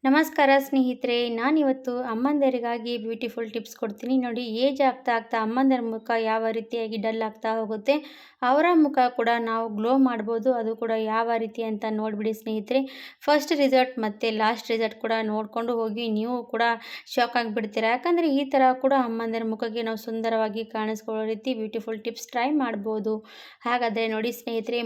ನಮಸ್ಕಾರ ಸ್ನೇಹಿತರೆ, ನಾನಿವತ್ತು ಅಮ್ಮಂದಿರಿಗಾಗಿ ಬ್ಯೂಟಿಫುಲ್ ಟಿಪ್ಸ್ ಕೊಡ್ತೀನಿ ನೋಡಿ. ಏಜ್ ಆಗ್ತಾ ಆಗ್ತಾ ಅಮ್ಮಂದಿರ ಮುಖ ಯಾವ ರೀತಿಯಾಗಿ ಡಲ್ ಆಗ್ತಾ ಹೋಗುತ್ತೆ, ಅವರ ಮುಖ ಕೂಡ ನಾವು ಗ್ಲೋ ಮಾಡ್ಬೋದು. ಅದು ಕೂಡ ಯಾವ ರೀತಿ ಅಂತ ನೋಡಿಬಿಡಿ ಸ್ನೇಹಿತರೆ. ಫಸ್ಟ್ ರಿಸಲ್ಟ್ ಮತ್ತು ಲಾಸ್ಟ್ ರಿಸಲ್ಟ್ ಕೂಡ ನೋಡಿಕೊಂಡು ಹೋಗಿ, ನೀವು ಕೂಡ ಶಾಕ್ ಆಗಿಬಿಡ್ತೀರಾ. ಯಾಕಂದರೆ ಈ ಥರ ಕೂಡ ಅಮ್ಮಂದಿರ ಮುಖಕ್ಕೆ ನಾವು ಸುಂದರವಾಗಿ ಕಾಣಿಸ್ಕೊಳ್ಳೋ ರೀತಿ ಬ್ಯೂಟಿಫುಲ್ ಟಿಪ್ಸ್ ಟ್ರೈ ಮಾಡ್ಬೋದು. ಹಾಗಾದರೆ ನೋಡಿ ಸ್ನೇಹಿತರೆ,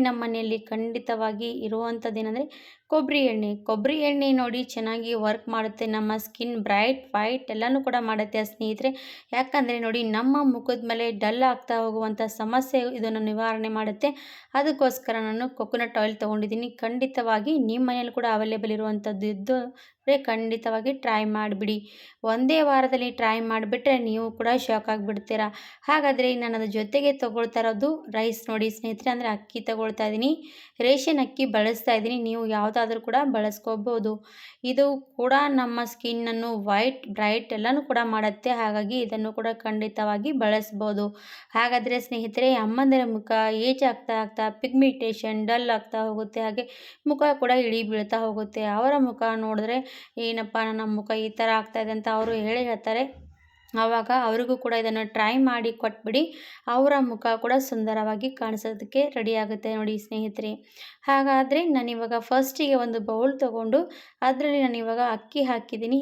ನಮ್ಮ ಮನೆಯಲ್ಲಿ ಖಂಡಿತವಾಗಿ ಇರುವಂಥದ್ದೇನೆಂದರೆ ಕೊಬ್ಬರಿ ಎಣ್ಣೆ ನೋಡಿ ಚೆನ್ನಾಗಿ ವರ್ಕ್ ಮಾಡುತ್ತೆ. ನಮ್ಮ ಸ್ಕಿನ್ ಬ್ರೈಟ್ ವೈಟ್ ಎಲ್ಲನೂ ಕೂಡ ಮಾಡುತ್ತೆ ಸ್ನೇಹಿತರೆ. ಯಾಕಂದರೆ ನೋಡಿ, ನಮ್ಮ ಮುಖದ ಮೇಲೆ ಡಲ್ ಆಗ್ತಾ ಹೋಗುವಂಥ ಸಮಸ್ಯೆ ಇದನ್ನು ನಿವಾರಣೆ ಮಾಡುತ್ತೆ. ಅದಕ್ಕೋಸ್ಕರ ನಾನು ಕೊಕೊನಟ್ ಆಯಿಲ್ ತೊಗೊಂಡಿದ್ದೀನಿ. ಖಂಡಿತವಾಗಿ ನಿಮ್ಮ ಮನೆಯಲ್ಲಿ ಕೂಡ ಅವೈಲೇಬಲ್ ಇರುವಂಥದ್ದು ಇದ್ದು ಖಂಡಿತವಾಗಿ ಟ್ರೈ ಮಾಡಿಬಿಡಿ. ಒಂದೇ ವಾರದಲ್ಲಿ ಟ್ರೈ ಮಾಡಿಬಿಟ್ರೆ ನೀವು ಕೂಡ ಶಾಕ್ ಆಗಿಬಿಡ್ತೀರಾ. ಹಾಗಾದರೆ ನಾನು ಅದ್ರ ಜೊತೆಗೆ ತೊಗೊಳ್ತಾ ಇರೋದು ರೈಸ್ ನೋಡಿ ಸ್ನೇಹಿತರೆ, ಅಂದರೆ ಅಕ್ಕಿ ತೊಗೊಳ್ತಾ ಇದ್ದೀನಿ. ರೇಷನ್ ಅಕ್ಕಿ ಬಳಸ್ತಾ ಇದ್ದೀನಿ, ನೀವು ಯಾವುದಾದ್ರೂ ಕೂಡ ಬಳಸ್ಕೋಬೋದು. ಇದು ಕೂಡ ನಮ್ಮ ಸ್ಕಿನ್ನನ್ನು ವೈಟ್ ಬ್ರೈಟ್ ಎಲ್ಲನೂ ಕೂಡ ಮಾಡುತ್ತೆ. ಹಾಗಾಗಿ ಇದನ್ನು ಕೂಡ ಖಂಡಿತವಾಗಿ ಬಳಸ್ಬೋದು. ಹಾಗಾದರೆ ಸ್ನೇಹಿತರೆ, ಅಮ್ಮಂದಿರ ಮುಖ ಏಜ್ ಆಗ್ತಾ ಆಗ್ತಾ ಪಿಗ್ಮೆಂಟೇಷನ್ ಡಲ್ ಆಗ್ತಾ ಹೋಗುತ್ತೆ, ಹಾಗೆ ಮುಖ ಕೂಡ ಇಳಿ ಬೀಳ್ತಾ ಹೋಗುತ್ತೆ. ಅವರ ಮುಖ ನೋಡಿದ್ರೆ ಏನಪ್ಪ ನನ್ನ ಮುಖ ಈ ಥರ ಆಗ್ತಾಯಿದೆ ಅಂತ ಅವರು ಹೇಳ್ತಾರೆ. ಆವಾಗ ಅವರಿಗೂ ಕೂಡ ಇದನ್ನು ಟ್ರೈ ಮಾಡಿ ಕೊಟ್ಬಿಡಿ. ಅವರ ಮುಖ ಕೂಡ ಸುಂದರವಾಗಿ ಕಾಣಿಸೋದಕ್ಕೆ ರೆಡಿ ಆಗುತ್ತೆ ನೋಡಿ ಸ್ನೇಹಿತರೆ. ಹಾಗಾದರೆ ನಾನಿವಾಗ ಫಸ್ಟಿಗೆ ಒಂದು ಬೌಲ್ ತೊಗೊಂಡು ಅದರಲ್ಲಿ ನಾನಿವಾಗ ಅಕ್ಕಿ ಹಾಕಿದ್ದೀನಿ.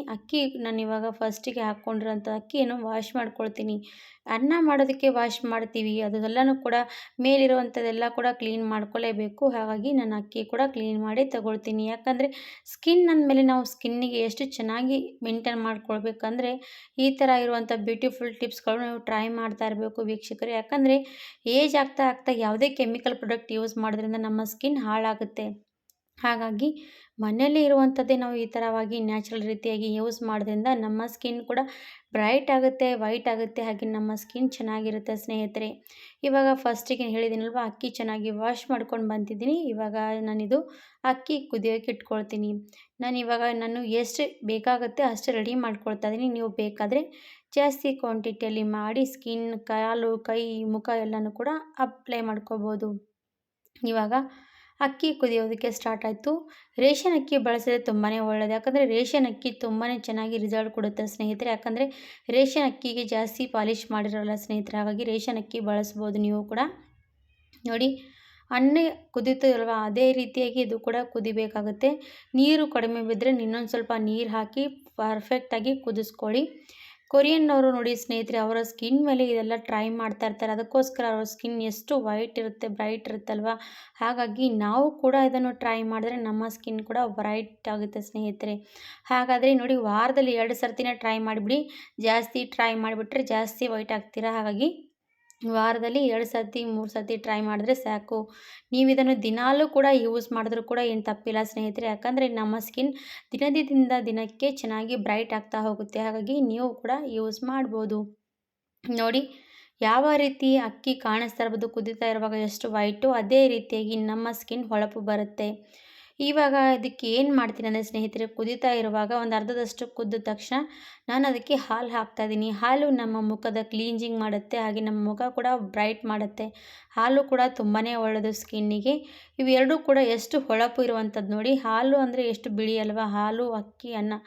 ನಾನಿವಾಗ ಫಸ್ಟಿಗೆ ಹಾಕ್ಕೊಂಡಿರೋಂಥ ಅಕ್ಕಿಯನ್ನು ವಾಶ್ ಮಾಡ್ಕೊಳ್ತೀನಿ. ಅನ್ನ ಮಾಡೋದಕ್ಕೆ ವಾಶ್ ಮಾಡ್ತೀವಿ, ಅದೆಲ್ಲನೂ ಕೂಡ ಮೇಲಿರುವಂಥದ್ದೆಲ್ಲ ಕೂಡ ಕ್ಲೀನ್ ಮಾಡ್ಕೊಳ್ಳೇಬೇಕು. ಹಾಗಾಗಿ ನಾನು ಅಕ್ಕಿ ಕೂಡ ಕ್ಲೀನ್ ಮಾಡಿ ತಗೊಳ್ತೀನಿ. ಯಾಕಂದರೆ ಸ್ಕಿನ್ ಅಂದಮೇಲೆ ನಾವು ಸ್ಕಿನ್ನಿಗೆ ಎಷ್ಟು ಚೆನ್ನಾಗಿ ಮೇಂಟೈನ್ ಮಾಡ್ಕೊಳ್ಬೇಕಂದ್ರೆ ಈ ಥರ ಇರುವಂಥ ಬ್ಯೂಟಿಫುಲ್ ಟಿಪ್ಸ್ಗಳು ನೀವು ಟ್ರೈ ಮಾಡ್ತಾ ಇರಬೇಕು ವೀಕ್ಷಕರೇ. ಯಾಕಂದರೆ ಏಜ್ ಆಗ್ತಾ ಆಗ್ತಾ ಯಾವುದೇ ಕೆಮಿಕಲ್ ಪ್ರಾಡಕ್ಟ್ ಯೂಸ್ ಮಾಡೋದ್ರಿಂದ ನಮ್ಮ ಸ್ಕಿನ್ ಹಾಳಾಗುತ್ತೆ. ಹಾಗಾಗಿ ಮನೆಯಲ್ಲೇ ಇರುವಂಥದ್ದೇ ನಾವು ಈ ಥರವಾಗಿ ನ್ಯಾಚುರಲ್ ರೀತಿಯಾಗಿ ಯೂಸ್ ಮಾಡೋದ್ರಿಂದ ನಮ್ಮ ಸ್ಕಿನ್ ಕೂಡ ಬ್ರೈಟ್ ಆಗುತ್ತೆ, ವೈಟ್ ಆಗುತ್ತೆ, ಹಾಗೆ ನಮ್ಮ ಸ್ಕಿನ್ ಚೆನ್ನಾಗಿರುತ್ತೆ ಸ್ನೇಹಿತರೆ. ಇವಾಗ ಫಸ್ಟಿಗೆ ಹೇಳಿದ್ದೀನಲ್ವ, ಅಕ್ಕಿ ಚೆನ್ನಾಗಿ ವಾಶ್ ಮಾಡ್ಕೊಂಡು ಬಂದಿದ್ದೀನಿ. ಇವಾಗ ನಾನಿದು ಅಕ್ಕಿ ಕುದಿಯೋಕೆ ಇಟ್ಕೊಳ್ತೀನಿ. ನಾನು ಎಷ್ಟು ಬೇಕಾಗುತ್ತೆ ಅಷ್ಟು ರೆಡಿ ಮಾಡ್ಕೊಳ್ತಾ ಇದ್ದೀನಿ. ನೀವು ಬೇಕಾದರೆ ಜಾಸ್ತಿ ಕ್ವಾಂಟಿಟಿಯಲ್ಲಿ ಮಾಡಿ ಸ್ಕಿನ್, ಕಾಲು, ಕೈ, ಮುಖ ಎಲ್ಲನೂ ಕೂಡ ಅಪ್ಲೈ ಮಾಡ್ಕೋಬೋದು. ಇವಾಗ ಅಕ್ಕಿ ಕುದಿಯೋದಕ್ಕೆ ಸ್ಟಾರ್ಟ್ ಆಯಿತು. ರೇಷನ್ ಅಕ್ಕಿ ಬಳಸಿದ್ರೆ ತುಂಬಾ ಒಳ್ಳೆಯದು. ಯಾಕಂದರೆ ರೇಷನ್ ಅಕ್ಕಿ ತುಂಬಾ ಚೆನ್ನಾಗಿ ರಿಸಲ್ಟ್ ಕೊಡುತ್ತೆ ಸ್ನೇಹಿತರೆ. ಯಾಕಂದರೆ ರೇಷನ್ ಅಕ್ಕಿಗೆ ಜಾಸ್ತಿ ಪಾಲಿಶ್ ಮಾಡಿರೋಲ್ಲ ಸ್ನೇಹಿತರೆ. ಹಾಗಾಗಿ ರೇಷನ್ ಅಕ್ಕಿ ಬಳಸ್ಬೋದು ನೀವು ಕೂಡ. ನೋಡಿ, ಅನ್ನ ಕುದೀತದಲ್ವ ಅದೇ ರೀತಿಯಾಗಿ ಇದು ಕೂಡ ಕುದಿಬೇಕಾಗುತ್ತೆ. ನೀರು ಕಡಿಮೆ ಬಿದ್ದರೆ ಇನ್ನೊಂದು ಸ್ವಲ್ಪ ನೀರು ಹಾಕಿ ಪರ್ಫೆಕ್ಟಾಗಿ ಕುದಿಸ್ಕೊಳ್ಳಿ. ಕೊರಿಯನ್ನವರು ನೋಡಿ ಸ್ನೇಹಿತರೆ, ಅವರ ಸ್ಕಿನ್ ಮೇಲೆ ಇದೆಲ್ಲ ಟ್ರೈ ಮಾಡ್ತಾ ಇರ್ತಾರೆ. ಅದಕ್ಕೋಸ್ಕರ ಅವರ ಸ್ಕಿನ್ ಎಷ್ಟು ವೈಟ್ ಇರುತ್ತೆ, ಬ್ರೈಟ್ ಇರುತ್ತಲ್ವ. ಹಾಗಾಗಿ ನಾವು ಕೂಡ ಇದನ್ನು ಟ್ರೈ ಮಾಡಿದ್ರೆ ನಮ್ಮ ಸ್ಕಿನ್ ಕೂಡ ಬ್ರೈಟ್ ಆಗುತ್ತೆ ಸ್ನೇಹಿತರೆ. ಹಾಗಾದರೆ ನೋಡಿ, ವಾರದಲ್ಲಿ 2 ಸರ್ತಿನ ಟ್ರೈ ಮಾಡಿಬಿಡಿ. ಜಾಸ್ತಿ ಟ್ರೈ ಮಾಡಿಬಿಟ್ರೆ ಜಾಸ್ತಿ ವೈಟ್ ಆಗ್ತೀರಾ. ಹಾಗಾಗಿ ವಾರದಲ್ಲಿ 2 ಸರ್ತಿ 3 ಸರ್ತಿ ಟ್ರೈ ಮಾಡಿದ್ರೆ ಸಾಕು. ನೀವು ಇದನ್ನು ದಿನಾಲೂ ಕೂಡ ಯೂಸ್ ಮಾಡಿದ್ರೂ ಕೂಡ ಏನು ತಪ್ಪಿಲ್ಲ ಸ್ನೇಹಿತರೆ. ಯಾಕಂದರೆ ನಮ್ಮ ಸ್ಕಿನ್ ದಿನಕ್ಕೆ ಚೆನ್ನಾಗಿ ಬ್ರೈಟ್ ಆಗ್ತಾ ಹೋಗುತ್ತೆ. ಹಾಗಾಗಿ ನೀವು ಕೂಡ ಯೂಸ್ ಮಾಡ್ಬೋದು. ನೋಡಿ, ಯಾವ ರೀತಿ ಅಕ್ಕಿ ಕಾಣಿಸ್ತಾ ಇರ್ಬೋದು ಕುದೀತಾ ಇರುವಾಗ ಎಷ್ಟು ವೈಟು, ಅದೇ ರೀತಿಯಾಗಿ ನಮ್ಮ ಸ್ಕಿನ್ ಹೊಳಪು ಬರುತ್ತೆ. ಇವಾಗ ಅದಕ್ಕೆ ಏನು ಮಾಡ್ತೀನಿ ಅಂದರೆ ಸ್ನೇಹಿತರೆ, ಕುದೀತಾ ಇರುವಾಗ ಒಂದು ಅರ್ಧದಷ್ಟು ಕುದ್ದ ತಕ್ಷಣ ನಾನು ಅದಕ್ಕೆ ಹಾಲು ಹಾಕ್ತಾಯಿದ್ದೀನಿ. ಹಾಲು ನಮ್ಮ ಮುಖದ ಕ್ಲೀನ್ಜಿಂಗ್ ಮಾಡುತ್ತೆ, ಹಾಗೆ ನಮ್ಮ ಮುಖ ಕೂಡ ಬ್ರೈಟ್ ಮಾಡುತ್ತೆ. ಹಾಲು ಕೂಡ ತುಂಬಾ ಒಳ್ಳೆಯದು ಸ್ಕಿನ್ನಿಗೆ. ಇವೆರಡೂ ಕೂಡ ಎಷ್ಟು ಹೊಳಪು ಇರುವಂಥದ್ದು ನೋಡಿ. ಹಾಲು ಅಂದರೆ ಎಷ್ಟು ಬಿಳಿ ಅಲ್ವಾ, ಹಾಲು, ಅಕ್ಕಿ, ಅನ್ನ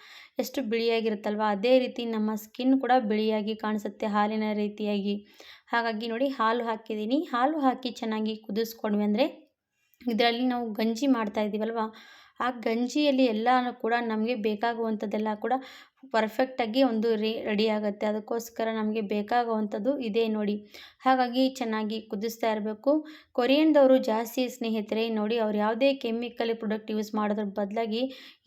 ಎಷ್ಟು ಬಿಳಿಯಾಗಿರುತ್ತಲ್ವ, ಅದೇ ರೀತಿ ನಮ್ಮ ಸ್ಕಿನ್ ಕೂಡ ಬಿಳಿಯಾಗಿ ಕಾಣಿಸುತ್ತೆ ಹಾಲಿನ ರೀತಿಯಾಗಿ. ಹಾಗಾಗಿ ನೋಡಿ, ಹಾಲು ಹಾಕಿದ್ದೀನಿ. ಹಾಲು ಹಾಕಿ ಚೆನ್ನಾಗಿ ಕುದಿಸ್ಕೊಂಡ್ವಿ ಅಂದರೆ ಇದರಲ್ಲಿ ನಾವು ಗಂಜಿ ಮಾಡ್ತಾ ಇದ್ದೀವಲ್ವ, ಆ ಗಂಜಿಯಲ್ಲಿ ಎಲ್ಲನೂ ಕೂಡ ನಮಗೆ ಬೇಕಾಗುವಂಥದ್ದೆಲ್ಲ ಕೂಡ ಪರ್ಫೆಕ್ಟಾಗಿ ಒಂದು ರೆಡಿ ಆಗುತ್ತೆ. ಅದಕ್ಕೋಸ್ಕರ ನಮಗೆ ಬೇಕಾಗುವಂಥದ್ದು ಇದೆ ನೋಡಿ. ಹಾಗಾಗಿ ಚೆನ್ನಾಗಿ ಕುದಿಸ್ತಾ ಇರಬೇಕು. ಕೊರಿಯನ್ದವರು ಜಾಸ್ತಿ ಸ್ನೇಹಿತರೆ ನೋಡಿ, ಅವ್ರು ಯಾವುದೇ ಕೆಮಿಕಲ್ ಪ್ರಾಡಕ್ಟ್ ಯೂಸ್ ಮಾಡೋದ್ರ ಬದಲಾಗಿ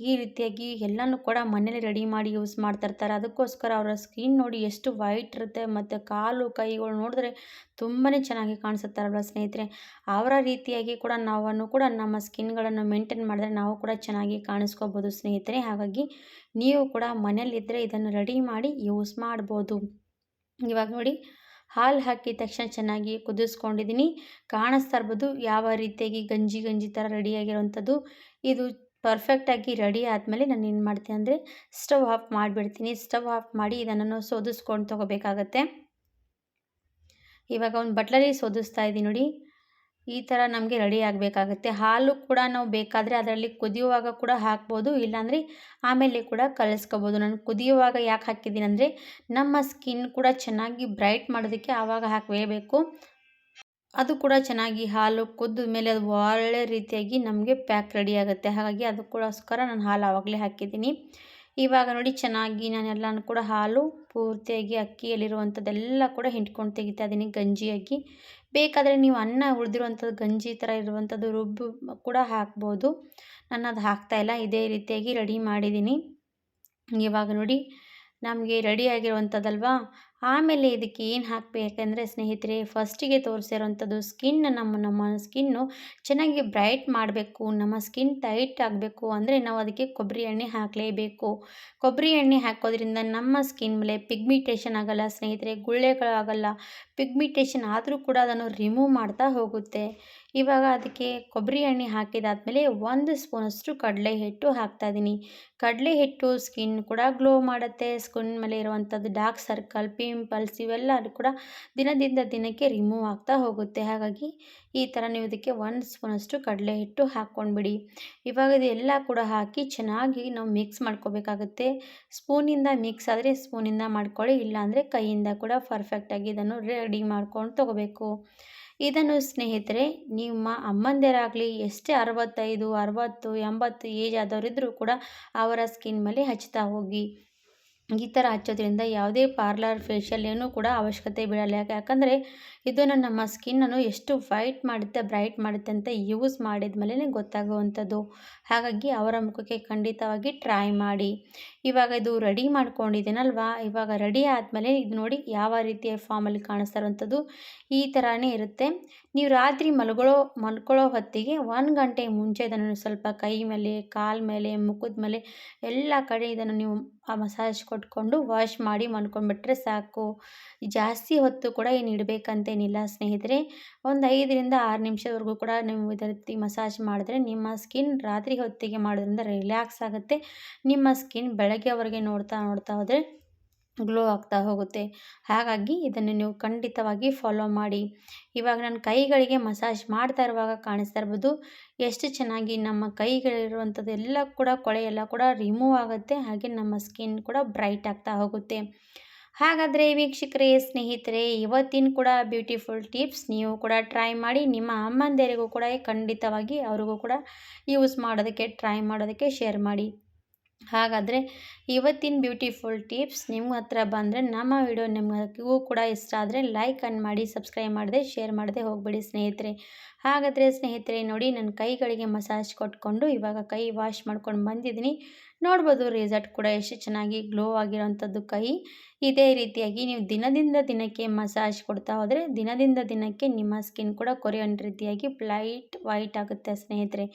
ಈ ರೀತಿಯಾಗಿ ಎಲ್ಲನೂ ಕೂಡ ಮನೇಲಿ ರೆಡಿ ಮಾಡಿ ಯೂಸ್ ಮಾಡ್ತಿರ್ತಾರೆ. ಅದಕ್ಕೋಸ್ಕರ ಅವರ ಸ್ಕಿನ್ ನೋಡಿ ಎಷ್ಟು ವೈಟ್ ಇರುತ್ತೆ, ಮತ್ತು ಕಾಲು ಕೈಗಳು ನೋಡಿದ್ರೆ ತುಂಬಾ ಚೆನ್ನಾಗಿ ಕಾಣಿಸುತ್ತಾರಲ್ವ ಸ್ನೇಹಿತರೆ. ಅವರ ರೀತಿಯಾಗಿ ಕೂಡ ನಾವನ್ನು ಕೂಡ ನಮ್ಮ ಸ್ಕಿನ್ಗಳನ್ನು ಮೇಂಟೈನ್ ಮಾಡಿದ್ರೆ ನಾವು ಕೂಡ ಚೆನ್ನಾಗಿ ಕಾಣಿಸ್ಕೋಬೋದು ಸ್ನೇಹಿತರೆ. ಹಾಗಾಗಿ ನೀವು ಕೂಡ ಮನೆಯಲ್ಲಿದ್ದರೆ ಇದನ್ನು ರೆಡಿ ಮಾಡಿ ಯೂಸ್ ಮಾಡ್ಬೋದು. ಇವಾಗ ನೋಡಿ, ಹಾಲು ಹಾಕಿದ ತಕ್ಷಣ ಚೆನ್ನಾಗಿ ಕುದಿಸ್ಕೊಂಡಿದ್ದೀನಿ. ಕಾಣಿಸ್ತಾ ಇರ್ಬೋದು ಯಾವ ರೀತಿಯಾಗಿ ಗಂಜಿ ಥರ ರೆಡಿಯಾಗಿರೋವಂಥದ್ದು. ಇದು ಪರ್ಫೆಕ್ಟಾಗಿ ರೆಡಿ ಆದಮೇಲೆ ನಾನು ಏನು ಮಾಡ್ತೀನಿ ಅಂದರೆ ಸ್ಟವ್ ಆಫ್ ಮಾಡಿಬಿಡ್ತೀನಿ. ಸ್ಟವ್ ಆಫ್ ಮಾಡಿ ಇದನ್ನು ಸೋದಿಸ್ಕೊಂಡು ತೊಗೋಬೇಕಾಗತ್ತೆ. ಇವಾಗ ಒಂದು ಬಟ್ಲಲ್ಲಿ ಸೋದಿಸ್ತಾ ಇದ್ದೀನಿ ನೋಡಿ. ಈ ಥರ ನಮಗೆ ರೆಡಿ ಆಗಬೇಕಾಗುತ್ತೆ. ಹಾಲು ಕೂಡ ನಾವು ಬೇಕಾದರೆ ಅದರಲ್ಲಿ ಕುದಿಯುವಾಗ ಕೂಡ ಹಾಕ್ಬೋದು, ಇಲ್ಲಾಂದರೆ ಆಮೇಲೆ ಕೂಡ ಕಲಿಸ್ಕೋಬೋದು. ನಾನು ಕುದಿಯುವಾಗ ಯಾಕೆ ಹಾಕಿದ್ದೀನಿ ಅಂದರೆ ನಮ್ಮ ಸ್ಕಿನ್ ಕೂಡ ಚೆನ್ನಾಗಿ ಬ್ರೈಟ್ ಮಾಡೋದಕ್ಕೆ ಆವಾಗ ಹಾಕಲೇಬೇಕು. ಅದು ಕೂಡ ಚೆನ್ನಾಗಿ ಹಾಲು ಕುದ್ದ ಮೇಲೆ ಅದು ಒಳ್ಳೆ ರೀತಿಯಾಗಿ ನಮಗೆ ಪ್ಯಾಕ್ ರೆಡಿ ಆಗುತ್ತೆ. ಹಾಗಾಗಿ ಅದಕ್ಕೋಸ್ಕರ ನಾನು ಹಾಲು ಆವಾಗಲೇ ಹಾಕಿದ್ದೀನಿ. ಇವಾಗ ನೋಡಿ ಚೆನ್ನಾಗಿ ನಾನೆಲ್ಲನೂ ಕೂಡ ಹಾಲು ಪೂರ್ತಿಯಾಗಿ ಅಕ್ಕಿಯಲ್ಲಿರುವಂಥದ್ದೆಲ್ಲ ಕೂಡ ಹಿಂಡ್ಕೊಂಡು ತೆಗಿತಾ ಇದ್ದೀನಿ ಗಂಜಿಯಾಗಿ. ಬೇಕಾದರೆ ನೀವು ಅನ್ನ ಉಳಿದಿರುವಂಥದ್ದು ಗಂಜಿ ಥರ ಇರುವಂಥದ್ದು ರುಬ್ಬು ಕೂಡ ಹಾಕ್ಬೋದು. ನಾನು ಅದು ಹಾಕ್ತಾಯಿಲ್ಲ, ಇದೇ ರೀತಿಯಾಗಿ ರೆಡಿ ಮಾಡಿದ್ದೀನಿ. ಇವಾಗ ನೋಡಿ ನಮಗೆ ರೆಡಿ ಆಗಿರುವಂಥದ್ದಲ್ವಾ. ಆಮೇಲೆ ಇದಕ್ಕೆ ಏನು ಹಾಕಬೇಕಂದ್ರೆ ಸ್ನೇಹಿತರೆ, ಫಸ್ಟಿಗೆ ತೋರಿಸಿರೋವಂಥದ್ದು ನಮ್ಮ ಸ್ಕಿನ್ನು ಚೆನ್ನಾಗಿ ಬ್ರೈಟ್ ಮಾಡಬೇಕು, ನಮ್ಮ ಸ್ಕಿನ್ ಟೈಟ್ ಆಗಬೇಕು ಅಂದರೆ ನಾವು ಅದಕ್ಕೆ ಕೊಬ್ಬರಿ ಎಣ್ಣೆ ಹಾಕಲೇಬೇಕು. ಕೊಬ್ಬರಿ ಎಣ್ಣೆ ಹಾಕೋದ್ರಿಂದ ನಮ್ಮ ಸ್ಕಿನ್ ಮೇಲೆ ಪಿಗ್ಮಿಟೇಷನ್ ಆಗಲ್ಲ ಸ್ನೇಹಿತರೆ, ಗುಳ್ಳೆಗಳಾಗಲ್ಲ. ಪಿಗ್ಮಿಟೇಷನ್ ಆದರೂ ಕೂಡ ಅದನ್ನು ರಿಮೂವ್ ಮಾಡ್ತಾ ಹೋಗುತ್ತೆ. ಇವಾಗ ಅದಕ್ಕೆ ಕೊಬ್ಬರಿ ಎಣ್ಣೆ ಹಾಕಿದಾದ್ಮೇಲೆ 1 ಸ್ಪೂನಷ್ಟು ಕಡಲೆ ಹಿಟ್ಟು ಹಾಕ್ತಾಯಿದ್ದೀನಿ. ಕಡಲೆ ಹಿಟ್ಟು ಸ್ಕಿನ್ ಕೂಡ ಗ್ಲೋ ಮಾಡುತ್ತೆ. ಸ್ಕಿನ್ ಮೇಲೆ ಇರುವಂಥದ್ದು ಡಾರ್ಕ್ ಸರ್ಕಲ್, ಪಿಂಪಲ್ಸ್ ಇವೆಲ್ಲ ಕೂಡ ದಿನದಿಂದ ದಿನಕ್ಕೆ ರಿಮೂವ್ ಆಗ್ತಾ ಹೋಗುತ್ತೆ. ಹಾಗಾಗಿ ಈ ಥರ ನೀವು ಇದಕ್ಕೆ 1 ಸ್ಪೂನಷ್ಟು ಕಡಲೆ ಹಿಟ್ಟು ಹಾಕ್ಕೊಂಡ್ಬಿಡಿ. ಇವಾಗ ಇದೆಲ್ಲ ಕೂಡ ಹಾಕಿ ಚೆನ್ನಾಗಿ ನಾವು ಮಿಕ್ಸ್ ಮಾಡ್ಕೋಬೇಕಾಗುತ್ತೆ. ಸ್ಪೂನಿಂದ ಮಿಕ್ಸ್ ಆದರೆ ಸ್ಪೂನಿಂದ ಮಾಡ್ಕೊಳ್ಳಿ, ಇಲ್ಲಾಂದರೆ ಕೈಯಿಂದ ಕೂಡ ಪರ್ಫೆಕ್ಟಾಗಿ ಇದನ್ನು ರೆಡಿ ಮಾಡ್ಕೊಂಡು ತೊಗೋಬೇಕು. ಇದನ್ನು ಸ್ನೇಹಿತರೆ ನಿಮ್ಮ ಅಮ್ಮಂದಿರಾಗಲಿ ಎಷ್ಟೇ 65, 60, 80 ಏಜ್ ಆದವರಿದ್ದರೂ ಕೂಡ ಅವರ ಸ್ಕಿನ್ ಮೇಲೆ ಹಚ್ತಾ ಹೋಗಿ. ಈ ಥರ ಹಚ್ಚೋದ್ರಿಂದ ಯಾವುದೇ ಪಾರ್ಲರ್ ಫೇಶಿಯಲ್ ಏನೂ ಕೂಡ ಅವಶ್ಯಕತೆ ಬೀಳಲ್ಲ. ಯಾಕಂದರೆ ಇದನ್ನು ನಮ್ಮ ಸ್ಕಿನ್ನನ್ನು ಎಷ್ಟು ವೈಟ್ ಮಾಡುತ್ತೆ, ಬ್ರೈಟ್ ಮಾಡುತ್ತೆ ಅಂತ ಯೂಸ್ ಮಾಡಿದ ಮೇಲೆ ಗೊತ್ತಾಗುವಂಥದ್ದು. ಹಾಗಾಗಿ ಅವರ ಮುಖಕ್ಕೆ ಖಂಡಿತವಾಗಿ ಟ್ರೈ ಮಾಡಿ. ಇವಾಗ ಇದು ರೆಡಿ ಮಾಡ್ಕೊಂಡಿದ್ದೀನಲ್ವಾ, ಇವಾಗ ರೆಡಿ ಆದಮೇಲೆ ಇದು ನೋಡಿ ಯಾವ ರೀತಿಯ ಫಾರ್ಮಲ್ಲಿ ಕಾಣಿಸ್ತಾ ಇರೋವಂಥದ್ದು ಈ ಥರನೇ ಇರುತ್ತೆ. ನೀವು ರಾತ್ರಿ ಮಲ್ಕೊಳ್ಳೋ ಹೊತ್ತಿಗೆ 1 ಗಂಟೆ ಮುಂಚೆ ಇದನ್ನು ಸ್ವಲ್ಪ ಕೈ ಮೇಲೆ, ಕಾಲ ಮೇಲೆ, ಮುಖದ ಮೇಲೆ ಎಲ್ಲ ಕಡೆ ಇದನ್ನು ನೀವು ಮಸಾಜ್ ಕೊಟ್ಕೊಂಡು ವಾಶ್ ಮಾಡಿ ಮಲ್ಕೊಂಡ್ಬಿಟ್ರೆ ಸಾಕು. ಜಾಸ್ತಿ ಹೊತ್ತು ಕೂಡ ಏನು ಇಡಬೇಕಂತೇನಿಲ್ಲ ಸ್ನೇಹಿತರೆ. ಒಂದು 5ರಿಂದ 6 ನಿಮಿಷದವರೆಗೂ ಕೂಡ ನೀವು ಇದೇ ರೀತಿ ಮಸಾಜ್ ಮಾಡಿದ್ರೆ ನಿಮ್ಮ ಸ್ಕಿನ್ ರಾತ್ರಿ ಹೊತ್ತಿಗೆ ಮಾಡೋದ್ರಿಂದ ರಿಲ್ಯಾಕ್ಸ್ ಆಗುತ್ತೆ. ನಿಮ್ಮ ಸ್ಕಿನ್ ಬೆಳಗ್ಗೆವರೆಗೆ ನೋಡ್ತಾ ಹೋದರೆ ಗ್ಲೋ ಆಗ್ತಾ ಹೋಗುತ್ತೆ. ಹಾಗಾಗಿ ಇದನ್ನು ನೀವು ಖಂಡಿತವಾಗಿ ಫಾಲೋ ಮಾಡಿ. ಇವಾಗ ನಾನು ಕೈಗಳಿಗೆ ಮಸಾಜ್ ಮಾಡ್ತಾ ಇರುವಾಗ ಕಾಣಿಸ್ತಾ ಇರ್ಬೋದು ಎಷ್ಟು ಚೆನ್ನಾಗಿ ನಮ್ಮ ಕೈಗಳಿರುವಂಥದ್ದು ಎಲ್ಲ ಕೂಡ ಕೊಳೆ ಎಲ್ಲ ಕೂಡ ರಿಮೂವ್ ಆಗುತ್ತೆ. ಹಾಗೆ ನಮ್ಮ ಸ್ಕಿನ್ ಕೂಡ ಬ್ರೈಟ್ ಆಗ್ತಾ ಹೋಗುತ್ತೆ. ಹಾಗಾದರೆ ವೀಕ್ಷಕರೇ, ಸ್ನೇಹಿತರೆ, ಇವತ್ತಿನ ಕೂಡ ಬ್ಯೂಟಿಫುಲ್ ಟಿಪ್ಸ್ ನೀವು ಕೂಡ ಟ್ರೈ ಮಾಡಿ. ನಿಮ್ಮ ಅಮ್ಮಂದಿರಿಗೂ ಕೂಡ ಖಂಡಿತವಾಗಿ ಅವ್ರಿಗೂ ಕೂಡ ಯೂಸ್ ಮಾಡೋದಕ್ಕೆ ಟ್ರೈ ಮಾಡೋದಕ್ಕೆ ಶೇರ್ ಮಾಡಿ. ಹಾಗಾದರೆ ಇವತ್ತಿನ ಬ್ಯೂಟಿಫುಲ್ ಟಿಪ್ಸ್ ನಿಮ್ಮ ಹತ್ರ ಬಂದರೆ ನಮ್ಮ ವಿಡಿಯೋ ನಿಮಗೂ ಕೂಡ ಇಷ್ಟ ಆದರೆ ಲೈಕ್ ಮಾಡಿ, ಸಬ್ಸ್ಕ್ರೈಬ್ ಮಾಡದೆ ಶೇರ್ ಮಾಡದೆ ಹೋಗಬೇಡಿ ಸ್ನೇಹಿತರೆ. ಹಾಗಾದರೆ ಸ್ನೇಹಿತರೆ ನೋಡಿ, ನನ್ನ ಕೈಗಳಿಗೆ ಮಸಾಜ್ ಕೊಟ್ಕೊಂಡು ಇವಾಗ ಕೈ ವಾಶ್ ಮಾಡ್ಕೊಂಡು ಬಂದಿದ್ದೀನಿ. ನೋಡ್ಬೋದು ರಿಸಲ್ಟ್ ಕೂಡ ಎಷ್ಟು ಚೆನ್ನಾಗಿ ಗ್ಲೋ ಆಗಿರೋವಂಥದ್ದು ಕೈ. ಇದೇ ರೀತಿಯಾಗಿ ನೀವು ದಿನದಿಂದ ದಿನಕ್ಕೆ ಮಸಾಜ್ ಕೊಡ್ತಾ ಹೋದರೆ ದಿನದಿಂದ ದಿನಕ್ಕೆ ನಿಮ್ಮ ಸ್ಕಿನ್ ಕೂಡ ಕೊರಿಯನ್ ರೀತಿಯಾಗಿ ವೈಟ್ ಆಗುತ್ತೆ ಸ್ನೇಹಿತರೆ.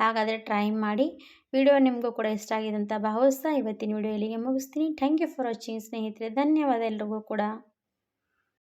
ಹಾಗಾದರೆ ಟ್ರೈ ಮಾಡಿ. ವಿಡಿಯೋ ನಿಮಗೂ ಕೂಡ ಇಷ್ಟ ಆಗಿದೆ ಅಂತ ಭಾವಿಸ್ತಾ ಇವತ್ತಿನ ವಿಡಿಯೋ ಇಲ್ಲಿಗೆ ಮುಗಿಸ್ತೀನಿ. ಥ್ಯಾಂಕ್ ಯು ಫಾರ್ ವಾಚಿಂಗ್ ಸ್ನೇಹಿತರೆ. ಧನ್ಯವಾದ ಎಲ್ರಿಗೂ ಕೂಡ.